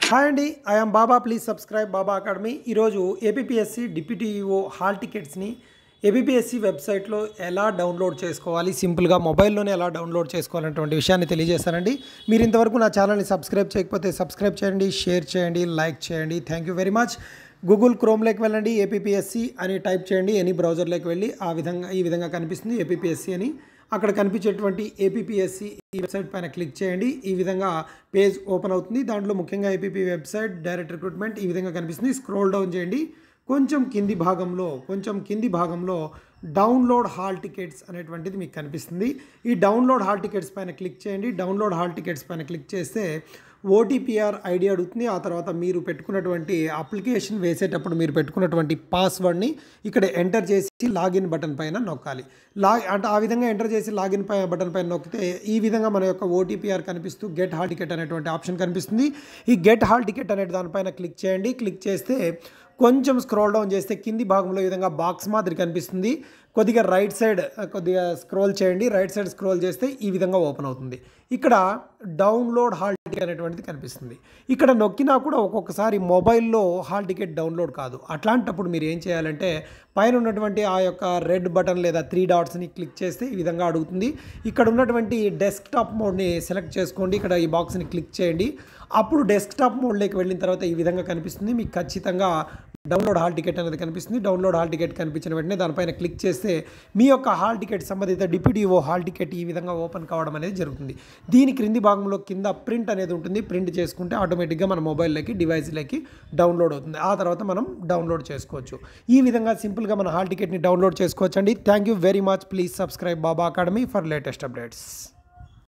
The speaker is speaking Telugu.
హాయ్ అండి, I am Baba. Please subscribe Baba academy. ఈరోజు ఏపీఎస్సి డిప్యూటీ ఈఓ హాల్ టికెట్స్ని ఏపీఎస్సి వెబ్సైట్లో ఎలా డౌన్లోడ్ చేసుకోవాలి, సింపుల్గా మొబైల్లోనే ఎలా డౌన్లోడ్ చేసుకోవాలనేటువంటి విషయాన్ని తెలియజేస్తానండి. మీరు ఇంతవరకు నా ఛానల్ని సబ్స్క్రైబ్ చేయకపోతే సబ్స్క్రైబ్ చేయండి, షేర్ చేయండి, లైక్ చేయండి. Thank you very much. Google క్రోమ్లోకి వెళ్ళండి, ఏపీఎస్సి అని టైప్ చేయండి. ఎనీ బ్రౌజర్లోకి వెళ్ళి ఈ విధంగా కనిపిస్తుంది ఏపీఎస్సి అని. అక్కడ కనిపించేటువంటి ఏపీఎస్సి ఈ వెబ్సైట్ పైన క్లిక్ చేయండి. ఈ విధంగా పేజ్ ఓపెన్ అవుతుంది. దాంట్లో ముఖ్యంగా ఏపీ వెబ్సైట్, డైరెక్ట్ రిక్రూట్మెంట్ ఈ విధంగా కనిపిస్తుంది. స్క్రోల్ డౌన్ చేయండి. కొంచెం కింది భాగంలో డౌన్లోడ్ హాల్ టికెట్స్ అనేటువంటిది మీకు కనిపిస్తుంది. ఈ డౌన్లోడ్ హాల్ టికెట్స్ పైన క్లిక్ చేయండి. డౌన్లోడ్ హాల్ టికెట్స్ పైన క్లిక్ చేస్తే ఓటీపీఆర్ ఐడి అడుగుతుంది. ఆ తర్వాత మీరు పెట్టుకున్నటువంటి అప్లికేషన్ వేసేటప్పుడు మీరు పెట్టుకున్నటువంటి పాస్వర్డ్ని ఇక్కడ ఎంటర్ చేసి లాగిన్ బటన్ పైన నొక్కాలి. అంటే ఆ విధంగా ఎంటర్ చేసి లాగిన్ బటన్ పైన నొక్కితే ఈ విధంగా మన యొక్క ఓటీపీఆర్ కనిపిస్తూ గెట్ హాల్ టికెట్ అనేటువంటి ఆప్షన్ కనిపిస్తుంది. ఈ గెట్ హాల్ టికెట్ అనే దానిపైన క్లిక్ చేయండి. క్లిక్ చేస్తే కొంచెం స్క్రోల్ డౌన్ చేస్తే కింది భాగంలో ఈ విధంగా బాక్స్ మాదిరి కనిపిస్తుంది. కొద్దిగా రైట్ సైడ్ స్క్రోల్ చేయండి. రైట్ సైడ్ స్క్రోల్ చేస్తే ఈ విధంగా ఓపెన్ అవుతుంది. ఇక్కడ డౌన్లోడ్ హాల్ టికెట్ అనేటువంటిది కనిపిస్తుంది. ఇక్కడ నొక్కినా కూడా ఒక్కొక్కసారి మొబైల్లో హాల్ టికెట్ డౌన్లోడ్ కాదు. అట్లాంటప్పుడు మీరు ఏం చేయాలంటే పైన ఉన్నటువంటి ఆ యొక్క రెడ్ బటన్ లేదా 3 డాట్స్ని క్లిక్ చేస్తే ఈ విధంగా అడుగుతుంది. ఇక్కడ ఉన్నటువంటి డెస్క్టాప్ మోడ్ని సెలెక్ట్ చేసుకోండి. ఇక్కడ ఈ బాక్స్ని క్లిక్ చేయండి. అప్పుడు డెస్క్టాప్ మోడ్లోకి వెళ్ళిన తర్వాత ఈ విధంగా కనిపిస్తుంది. మీకు ఖచ్చితంగా డౌన్లోడ్ హాల్ టికెట్ అనేది కనిపిస్తుంది. డౌన్లోడ్ హాల్ టికెట్ కనిపించిన వెంటనే దానిపైన క్లిక్ చేస్తే మీ యొక్క హాల్ టికెట్ సంబంధిత డిప్యూటీ ఈఓ హాల్ టికెట్ ఈ విధంగా ఓపెన్ కావడం అనేది జరుగుతుంది. దీని క్రింది భాగంలో కింద ప్రింట్ అనేది ఉంటుంది. ప్రింట్ చేసుకుంటే ఆటోమేటిక్గా మన మొబైల్లోకి డివైస్లోకి డౌన్లోడ్ అవుతుంది. ఆ తర్వాత మనం డౌన్లోడ్ చేసుకోవచ్చు. ఈ విధంగా సింపుల్గా మన హాల్ టికెట్ని డౌన్లోడ్ చేసుకోవచ్చు అండి. Thank you very much. Please subscribe Baba academy for latest updates.